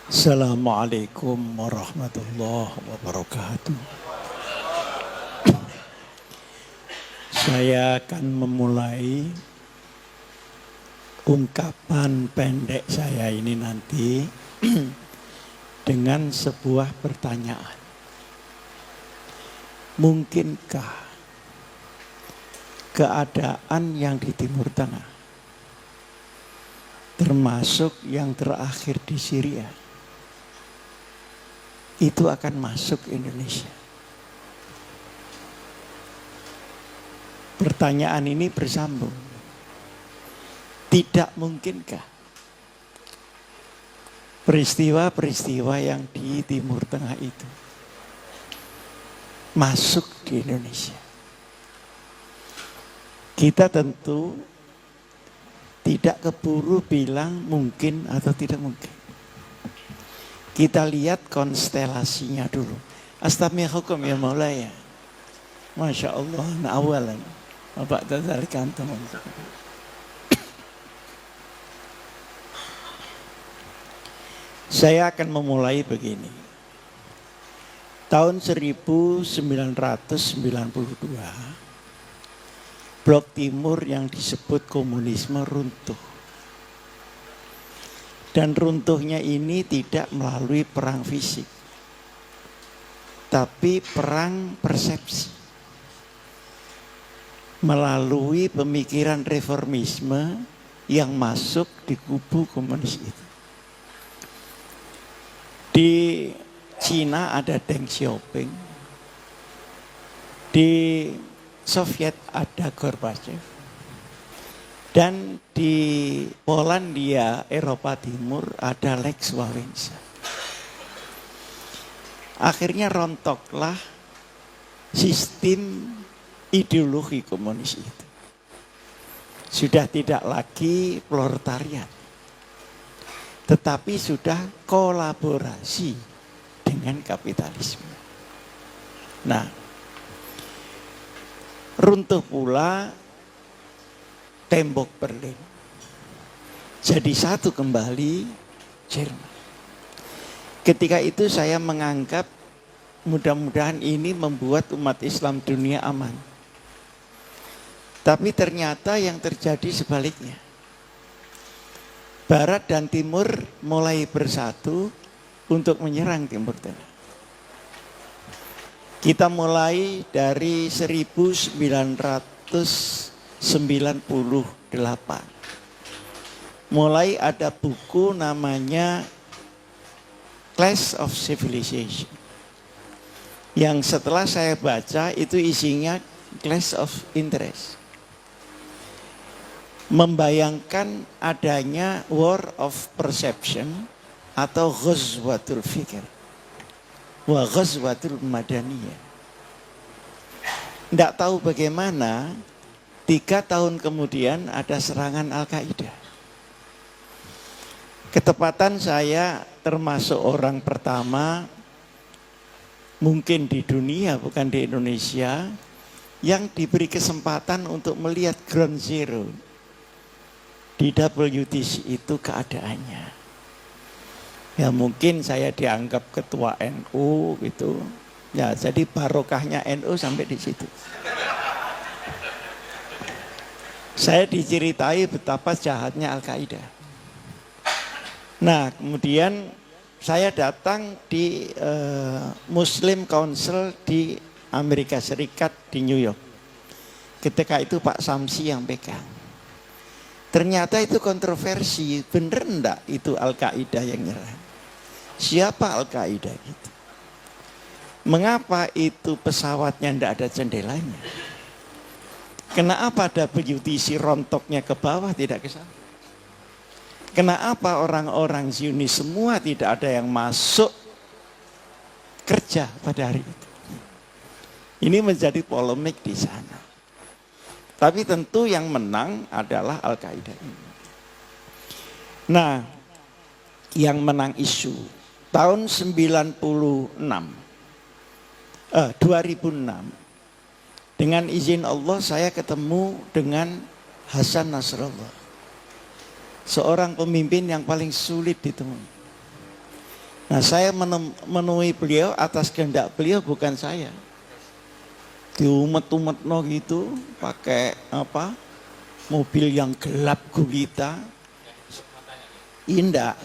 Assalamualaikum warahmatullahi wabarakatuh. Saya akan memulai ungkapan pendek saya ini nanti dengan sebuah pertanyaan. Mungkinkah keadaan yang di Timur Tengah, termasuk yang terakhir di Syria, itu akan masuk Indonesia? Pertanyaan ini bersambung. Tidak mungkinkah peristiwa-peristiwa yang di Timur Tengah itu masuk di Indonesia? Kita tentu tidak keburu bilang mungkin atau tidak mungkin. Kita lihat konstelasinya dulu. Astagfirullahaladzim ya Maulaya. Masya Allah, awalan. Bapak Tazalik Antum. Saya akan memulai begini. Tahun 1992, Blok Timur yang disebut komunisme runtuh. Dan runtuhnya ini tidak melalui perang fisik, tapi perang persepsi. Melalui pemikiran reformisme yang masuk di kubu komunis itu. Di Cina ada Deng Xiaoping, di Soviet ada Gorbachev, dan di Polandia, Eropa Timur ada Lech Wałęsa. Akhirnya rontoklah sistem ideologi komunis itu. Sudah tidak lagi proletariat, tetapi sudah kolaborasi dengan kapitalisme. Nah, runtuh pula tembok Berlin. Jadi satu kembali Jerman. Ketika itu saya menganggap mudah-mudahan ini membuat umat Islam dunia aman. Tapi ternyata yang terjadi sebaliknya. Barat dan Timur mulai bersatu untuk menyerang Timur Tengah. Kita mulai dari 1998. Mulai ada buku namanya Clash of Civilization. Yang setelah saya baca itu isinya Clash of Interest. Membayangkan adanya War of Perception atau Ghazwatul Fikr wa Ghazwatul Madaniyah. Tidak tahu bagaimana 3 tahun kemudian ada serangan Al-Qaeda. Ketepatan saya termasuk orang pertama mungkin di dunia, bukan di Indonesia, yang diberi kesempatan untuk melihat ground zero. Di WTC itu keadaannya. Ya mungkin saya dianggap ketua NU gitu. Ya jadi barokahnya NU sampai di situ. Saya diceritai betapa jahatnya Al-Qaeda. Nah kemudian saya datang di Muslim Council di Amerika Serikat di New York. Ketika itu Pak Samsi yang pegang. Ternyata itu kontroversi, bener enggak itu Al-Qaeda yang nyerang? Siapa Al-Qaeda itu? Mengapa itu pesawatnya enggak ada jendelanya? Kenapa ada WTC rontoknya ke bawah tidak ke sana? Kenapa orang-orang Zionis semua tidak ada yang masuk kerja pada hari itu? Ini menjadi polemik di sana. Tapi tentu yang menang adalah Al-Qaeda ini. Nah, yang menang isu tahun 2006 dengan izin Allah saya ketemu dengan Hasan Nasrallah, seorang pemimpin yang paling sulit ditemui. Nah, saya menemui beliau atas kehendak beliau, bukan saya. Diumet-umetno gitu, pakai apa? Mobil yang gelap gulita. Indah.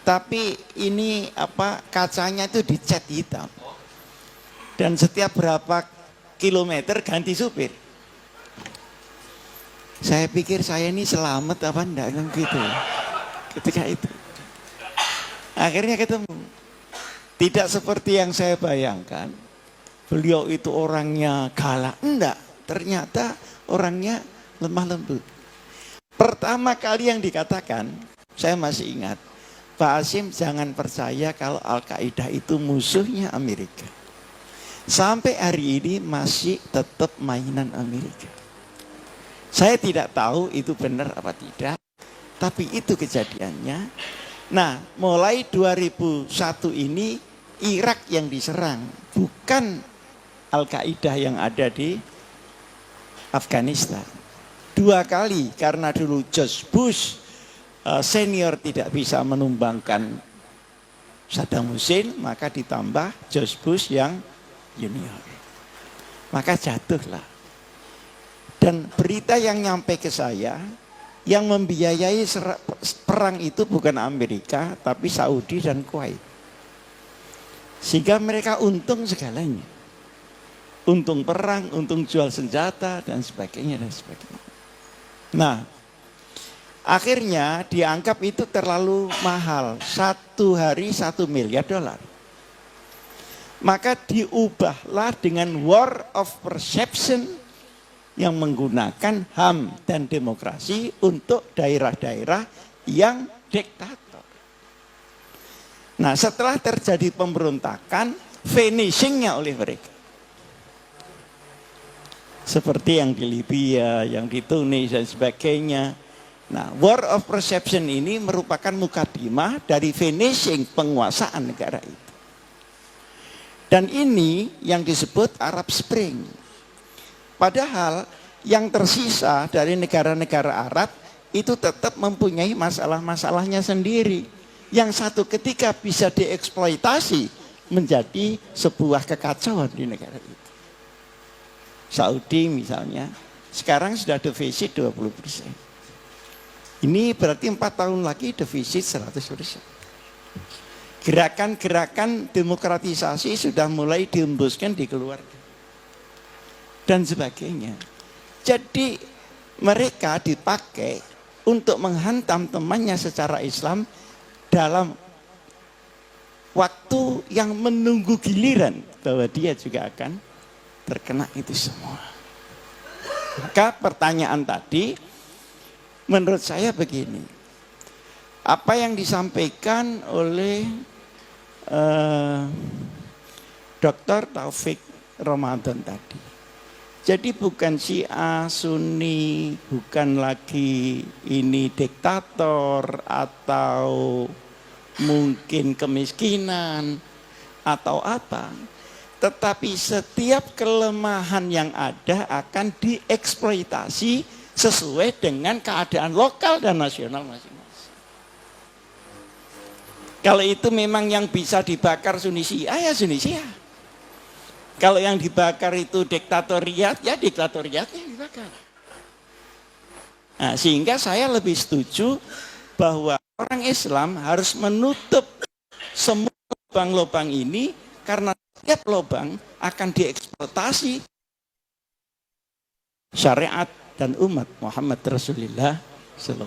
Tapi ini apa? Kacanya itu dicat hitam. Dan setiap berapa kilometer ganti supir. Saya pikir saya ini selamat apa enggak kan gitu. Ketika itu. Akhirnya ketemu. Tidak seperti yang saya bayangkan. Beliau itu orangnya galak. Enggak. Ternyata orangnya lemah lembut. Pertama kali yang dikatakan, saya masih ingat. Pak Hasyim jangan percaya kalau Al-Qaeda itu musuhnya Amerika. Sampai hari ini masih tetap mainan Amerika. Saya tidak tahu itu benar apa tidak. Tapi itu kejadiannya. Nah, mulai 2001 ini Irak yang diserang, bukan Al-Qaeda yang ada di Afghanistan. 2 kali karena dulu George Bush senior tidak bisa menumbangkan Saddam Hussein, maka ditambah George Bush yang junior. Maka jatuhlah. Dan berita yang nyampe ke saya, yang membiayai perang itu bukan Amerika, tapi Saudi dan Kuwait. Sehingga mereka untung segalanya. Untung perang, untung jual senjata, dan sebagainya, dan sebagainya. Nah, akhirnya dianggap itu terlalu mahal. 1 hari $1 miliar. Maka diubahlah dengan war of perception yang menggunakan HAM dan demokrasi untuk daerah-daerah yang diktator. Nah, setelah terjadi pemberontakan, finishingnya oleh mereka. Seperti yang di Libya, yang di Tunis dan sebagainya. Nah, war of perception ini merupakan mukadimah dari finishing penguasaan negara itu. Dan ini yang disebut Arab Spring. Padahal yang tersisa dari negara-negara Arab itu tetap mempunyai masalah-masalahnya sendiri. Yang satu ketika bisa dieksploitasi menjadi sebuah kekacauan di negara itu. Saudi misalnya, sekarang sudah defisit 20%. Ini berarti 4 tahun lagi defisit 100%. Gerakan-gerakan demokratisasi sudah mulai dihembuskan di keluarga. Dan sebagainya. Jadi mereka dipakai untuk menghantam temannya secara Islam dalam waktu yang menunggu giliran bahwa dia juga akan terkena itu semua. Maka pertanyaan tadi menurut saya begini. Apa yang disampaikan oleh Dr. Taufik Ramadan tadi. Jadi bukan Syiah, Sunni, bukan lagi ini diktator atau mungkin kemiskinan atau apa. Tetapi setiap kelemahan yang ada akan dieksploitasi sesuai dengan keadaan lokal dan nasional masing-masing. Kalau itu memang yang bisa dibakar Sunni Syiah, ya Sunni Syiah. Kalau yang dibakar itu diktatoriat, ya diktatoriatnya dibakar. Nah, sehingga saya lebih setuju bahwa orang Islam harus menutup semua lubang-lubang ini karena setiap lubang akan dieksploitasi syariat dan umat Muhammad Rasulullah SAW.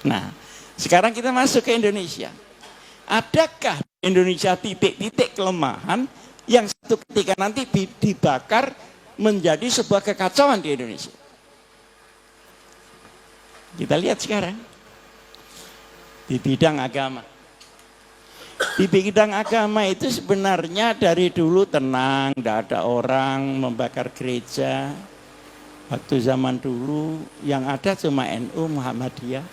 Nah, sekarang kita masuk ke Indonesia. Adakah Indonesia titik-titik kelemahan yang satu ketika nanti dibakar menjadi sebuah kekacauan di Indonesia? Kita lihat sekarang di bidang agama. Di bidang agama itu sebenarnya dari dulu tenang, tidak ada orang membakar gereja. Waktu zaman dulu yang ada cuma NU Muhammadiyah.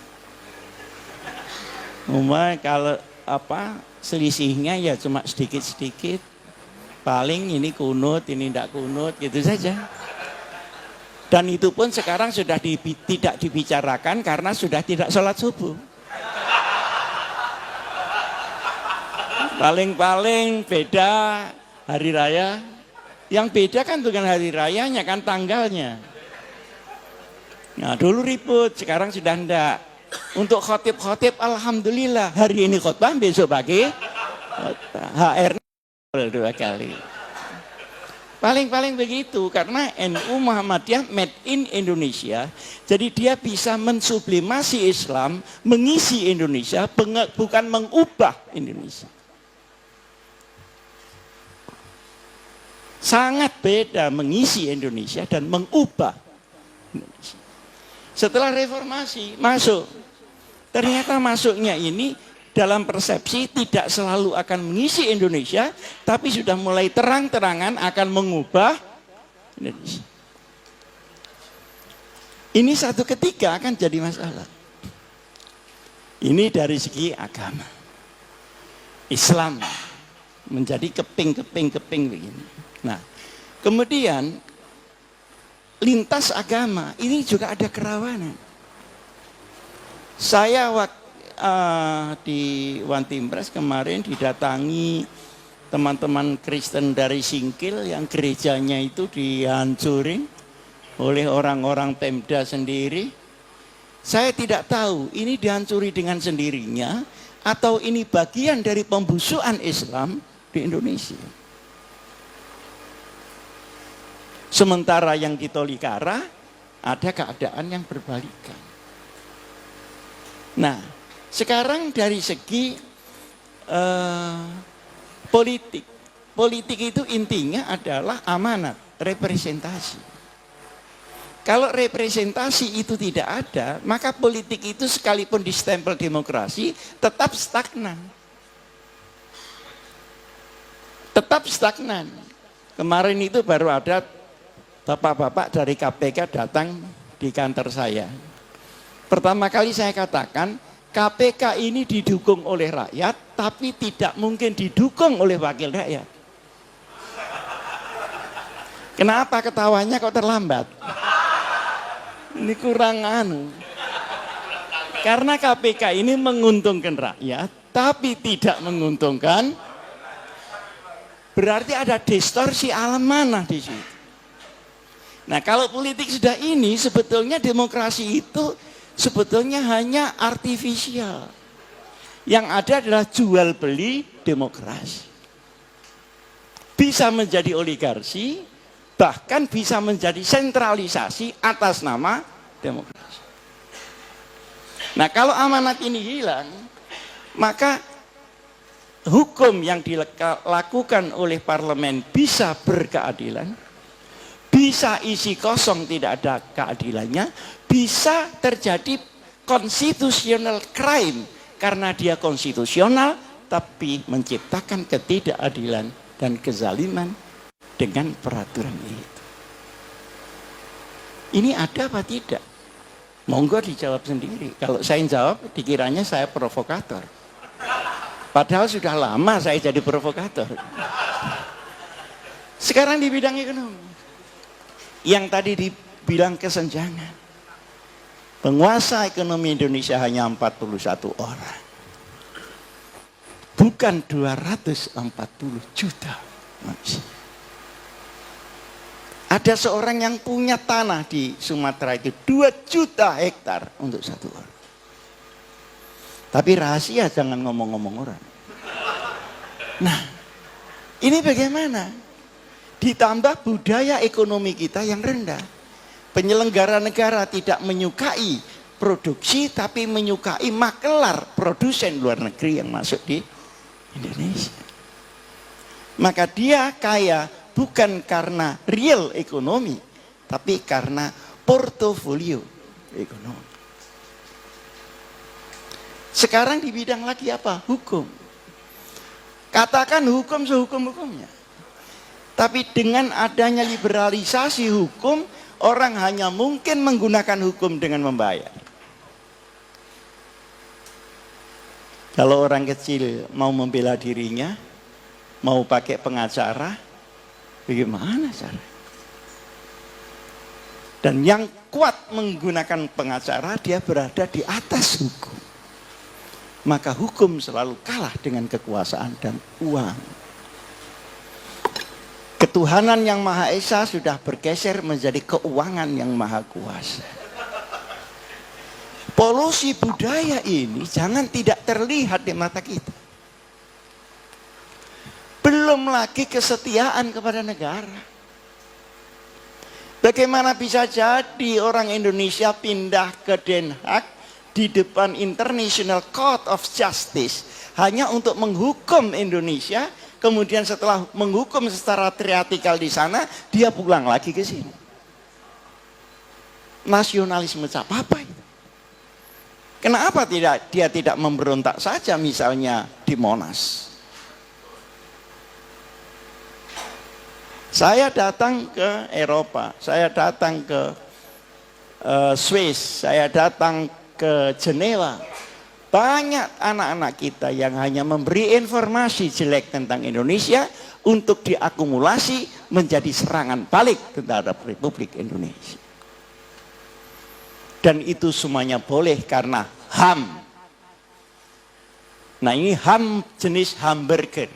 Kalau apa selisihnya ya cuma sedikit-sedikit. Paling ini kunut, ini tidak kunut, gitu saja. Dan itu pun sekarang sudah tidak dibicarakan karena sudah tidak sholat subuh. Paling-paling beda hari raya. Yang beda kan bukan hari rayanya, kan tanggalnya. Nah dulu ribut, sekarang sudah enggak. Untuk khotib-khotib, alhamdulillah hari ini khotbah, besok pagi HR 2 kali. Paling-paling begitu, karena NU Muhammadiyah made in Indonesia. Jadi dia bisa mensublimasi Islam, mengisi Indonesia, bukan mengubah Indonesia. Sangat beda mengisi Indonesia dan mengubah Indonesia. Setelah reformasi masuk, ternyata masuknya ini dalam persepsi tidak selalu akan mengisi Indonesia, tapi sudah mulai terang-terangan akan mengubah Indonesia. Ini satu ketika akan jadi masalah. Ini dari segi agama. Islam menjadi keping begini. Nah, kemudian lintas agama ini juga ada kerawanan. Saya di One Team Press kemarin didatangi teman-teman Kristen dari Singkil yang gerejanya itu dihancurin oleh orang-orang Pemda sendiri. Saya tidak tahu ini dihancuri dengan sendirinya atau ini bagian dari pembusukan Islam di Indonesia. Sementara yang di Tolikara ada keadaan yang berbalikan. Nah, sekarang dari segi politik. Politik itu intinya adalah amanat, representasi. Kalau representasi itu tidak ada, maka politik itu sekalipun distempel demokrasi, tetap stagnan. Tetap stagnan. Kemarin itu baru ada bapak-bapak dari KPK datang di kantor saya. Pertama kali saya katakan, KPK ini didukung oleh rakyat, tapi tidak mungkin didukung oleh wakil rakyat. Kenapa ketawanya kok terlambat? Ini kurang Karena KPK ini menguntungkan rakyat, tapi tidak menguntungkan. Berarti ada distorsi amanah di situ. Nah, kalau politik sudah ini, sebetulnya demokrasi itu sebetulnya hanya artifisial. Yang ada adalah jual beli demokrasi. Bisa menjadi oligarki, bahkan bisa menjadi sentralisasi atas nama demokrasi. Nah, kalau amanat ini hilang, maka hukum yang dilakukan oleh parlemen bisa berkeadilan, bisa isi kosong tidak ada keadilannya, bisa terjadi constitutional crime karena dia konstitusional tapi menciptakan ketidakadilan dan kezaliman dengan peraturan itu. Ini ada apa tidak? Monggo dijawab sendiri. Kalau saya jawab dikiranya saya provokator. Padahal sudah lama saya jadi provokator. Sekarang di bidang ekonomi. Yang tadi dibilang kesenjangan. Penguasa ekonomi Indonesia hanya 41 orang. Bukan 240 juta manusia. Ada seorang yang punya tanah di Sumatera itu 2 juta hektar untuk satu orang. Tapi rahasia, jangan ngomong-ngomong orang. Nah, ini bagaimana? Ditambah budaya ekonomi kita yang rendah. Penyelenggara negara tidak menyukai produksi, tapi menyukai makelar produsen luar negeri yang masuk di Indonesia. Maka dia kaya bukan karena real ekonomi, tapi karena portofolio ekonomi. Sekarang di bidang lagi apa? Hukum. Katakan hukum sehukum-hukumnya. Tapi dengan adanya liberalisasi hukum, orang hanya mungkin menggunakan hukum dengan membayar. Kalau orang kecil mau membela dirinya, mau pakai pengacara, bagaimana cara? Dan yang kuat menggunakan pengacara, dia berada di atas hukum. maka hukum selalu kalah dengan kekuasaan dan uang. Ketuhanan yang Maha Esa sudah bergeser menjadi keuangan yang maha kuasa. Polusi budaya ini jangan tidak terlihat di mata kita. Belum lagi kesetiaan kepada negara. Bagaimana bisa jadi orang Indonesia pindah ke Den Haag di depan International Court of Justice hanya untuk menghukum Indonesia, kemudian setelah menghukum secara teatrikal di sana, dia pulang lagi ke sini. Nasionalisme cap apa itu? Kenapa dia tidak memberontak saja misalnya di Monas? Saya datang ke Eropa, saya datang ke Swiss, saya datang ke Jenewa. Banyak anak-anak kita yang hanya memberi informasi jelek tentang Indonesia untuk diakumulasi menjadi serangan balik terhadap Republik Indonesia. Dan itu semuanya boleh karena HAM. Nah, ini HAM jenis hamburger.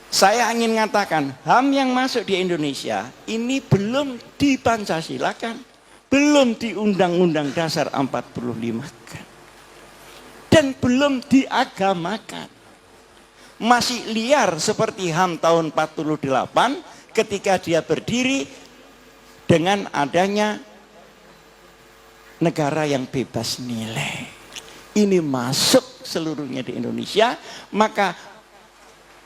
Saya ingin mengatakan HAM yang masuk di Indonesia ini belum dipancasilakan, belum di Undang-Undang Dasar 45-kan, dan belum diagamakan. Masih liar seperti HAM tahun 48 ketika dia berdiri dengan adanya negara yang bebas nilai. Ini masuk seluruhnya di Indonesia, maka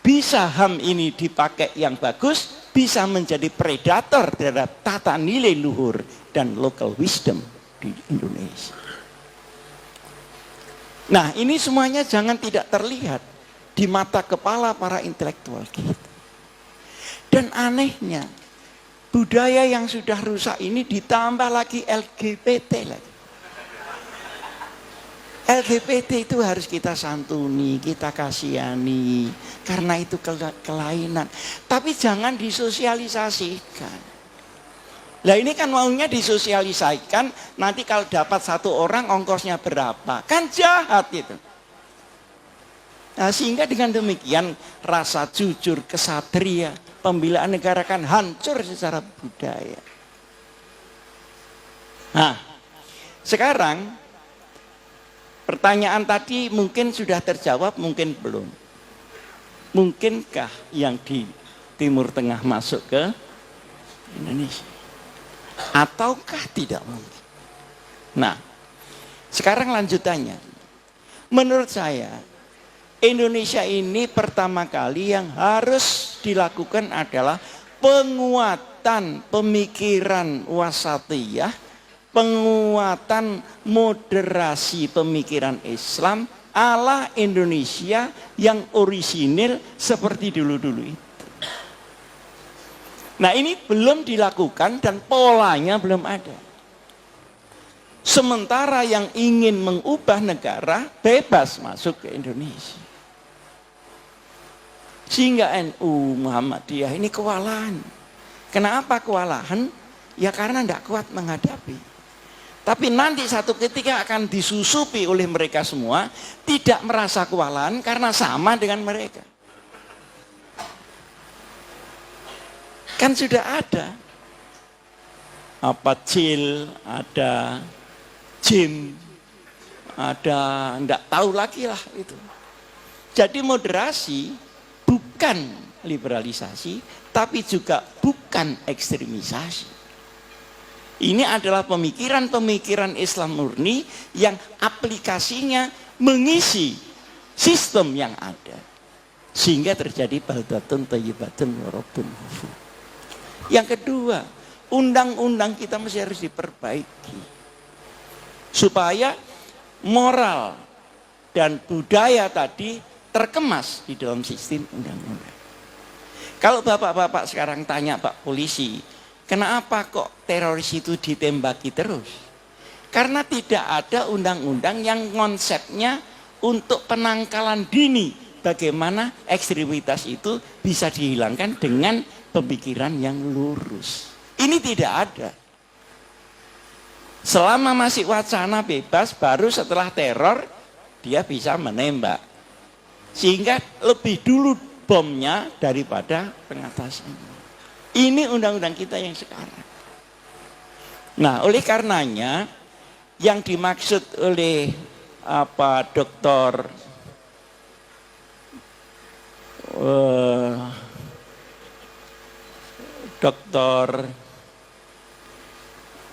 bisa HAM ini dipakai yang bagus, bisa menjadi predator terhadap tata nilai luhur dan local wisdom di Indonesia. Nah, ini semuanya jangan tidak terlihat di mata kepala para intelektual kita. Dan anehnya, budaya yang sudah rusak ini ditambah lagi LGBT lagi. LGBT itu harus kita santuni, kita kasihani, karena itu kelainan. Tapi jangan disosialisasikan. Lah ini kan maunya disosialisasikan, nanti kalau dapat satu orang ongkosnya berapa. Kan jahat itu. Nah, sehingga dengan demikian rasa jujur, kesatria, pembelaan negara kan hancur secara budaya. Nah, sekarang pertanyaan tadi mungkin sudah terjawab, mungkin belum. Mungkinkah yang di Timur Tengah masuk ke Indonesia? Ataukah tidak mungkin? Nah, sekarang lanjutannya. Menurut saya, Indonesia ini pertama kali yang harus dilakukan adalah penguatan pemikiran wasatiyah, penguatan moderasi pemikiran Islam ala Indonesia yang orisinil seperti dulu-dulu itu. Nah, ini belum dilakukan dan polanya belum ada. Sementara yang ingin mengubah negara bebas masuk ke Indonesia. Sehingga NU Muhammadiyah ini kewalahan. Kenapa kewalahan? Ya karena tidak kuat menghadapi. Tapi nanti satu ketika akan disusupi oleh mereka semua, tidak merasa kewalahan karena sama dengan mereka. Kan sudah ada apa CIL, ada JIM, ada enggak tahu lagi lah itu. Jadi moderasi bukan liberalisasi, tapi juga bukan ekstremisasi. Ini adalah pemikiran-pemikiran Islam murni yang aplikasinya mengisi sistem yang ada. Sehingga terjadi baldatun thayyibatun wa rabbun ghafur. Yang kedua, undang-undang kita mesti harus diperbaiki. Supaya moral dan budaya tadi terkemas di dalam sistem undang-undang. Kalau bapak-bapak sekarang tanya Pak Polisi, kenapa kok teroris itu ditembaki terus? Karena tidak ada undang-undang yang konsepnya untuk penangkalan dini. Bagaimana ekstremitas itu bisa dihilangkan dengan pemikiran yang lurus. Ini tidak ada. Selama masih wacana bebas, baru setelah teror dia bisa menembak. Sehingga lebih dulu bomnya daripada pengatasannya. Ini undang-undang kita yang sekarang. Nah, oleh karenanya yang dimaksud oleh Doktor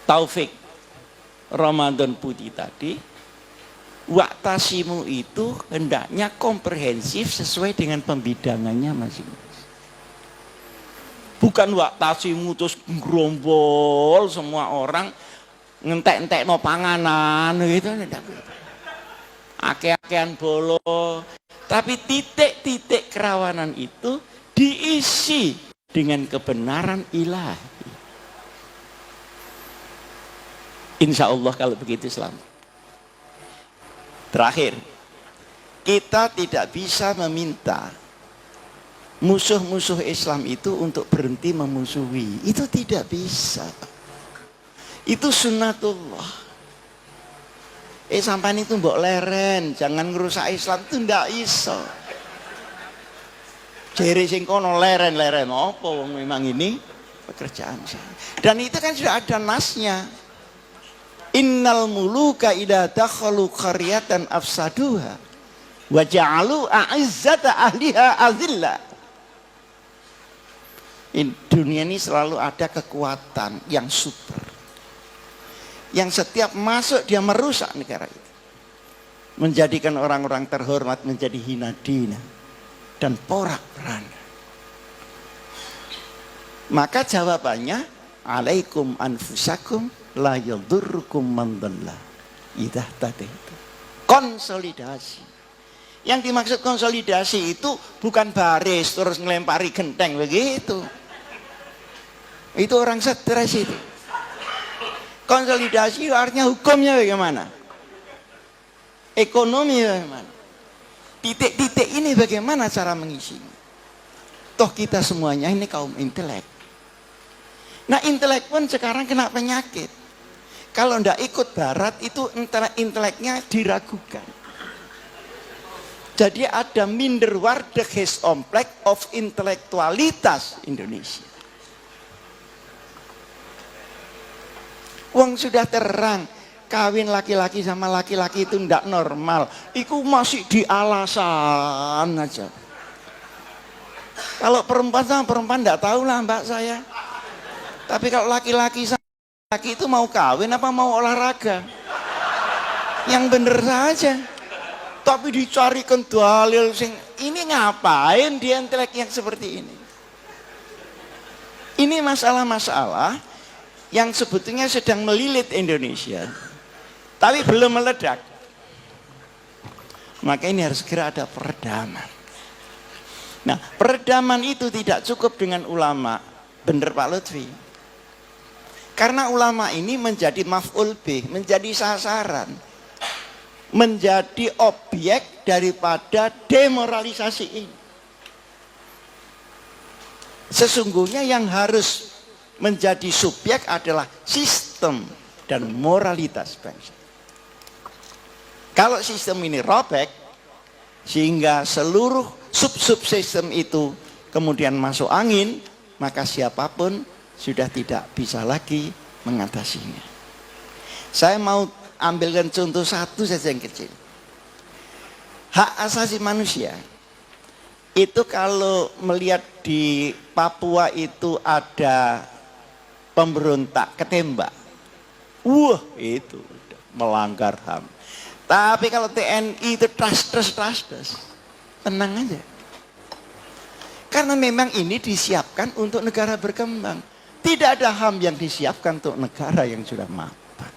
Taufik Ramadan Putih tadi, waktasimu itu hendaknya komprehensif sesuai dengan pembidangannya masing-masing. Bukan waktasimu terus gerombol semua orang ngentek-entek no panganan gitu. Ake-akean bolo. Tapi titik-titik kerawanan itu diisi dengan kebenaran ilahi. Insya Allah kalau begitu selamat. Terakhir, kita tidak bisa meminta musuh-musuh Islam itu untuk berhenti memusuhi. Itu tidak bisa. Itu sunnatullah. Sampai itu mbok leren, jangan ngerusak Islam, itu ndak iso. Jere sing kono leren-leren apa wong memang ini pekerjaan saya. Dan itu kan sudah ada nasnya. Innal muluka idza dakhalu qaryatan afsaduha wa ja'alu a'izzata ahliha azilla. Dunia ini selalu ada kekuatan yang super, yang setiap masuk dia merusak negara itu, menjadikan orang-orang terhormat menjadi hina dina dan porak-poranda. Maka jawabannya, alaikum anfusakum la yadurrukum man dhalla idza tadaitu. Konsolidasi. Yang dimaksud konsolidasi itu bukan baris terus ngelempari genteng begitu. Itu orang stres itu. Konsolidasi artinya hukumnya bagaimana? Ekonomi bagaimana? Titik-titik ini bagaimana cara mengisinya? Toh kita semuanya ini kaum intelek. Nah, intelek pun sekarang kena penyakit. Kalau ndak ikut barat itu inteleknya diragukan. Jadi ada minderwaardigheidskompleks komplek of intelektualitas Indonesia. Wong sudah terang, kawin laki-laki sama laki-laki itu ndak normal. Iku masih di alasan aja. Kalau perempuan sama perempuan ndak tahu lah mbak saya. Tapi kalau laki-laki sama laki itu mau kawin apa mau olahraga? Yang bener saja. Tapi dicarikan dalil sing ini ngapain dia intelek yang seperti ini? Ini masalah-masalah yang sebetulnya sedang melilit Indonesia, tapi belum meledak. Maka ini harus segera ada peredaman. Nah, peredaman itu tidak cukup dengan ulama, bener Pak Lutfi. Karena ulama ini menjadi maf'ul bih, menjadi sasaran, menjadi objek daripada demoralisasi ini. Sesungguhnya yang harus menjadi subjek adalah sistem dan moralitas bangsa. Kalau sistem ini robek, sehingga seluruh sub-sub sistem itu kemudian masuk angin, maka siapapun sudah tidak bisa lagi mengatasinya. Saya mau ambilkan contoh satu saja yang kecil. Hak asasi manusia itu kalau melihat di Papua itu ada pemberontak ketembak, wah itu melanggar HAM. Tapi kalau TNI itu trust, tenang aja. Karena memang ini disiapkan untuk negara berkembang. Tidak ada HAM yang disiapkan untuk negara yang sudah mapan.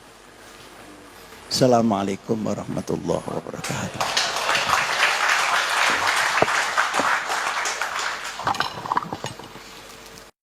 Assalamualaikum warahmatullahi wabarakatuh.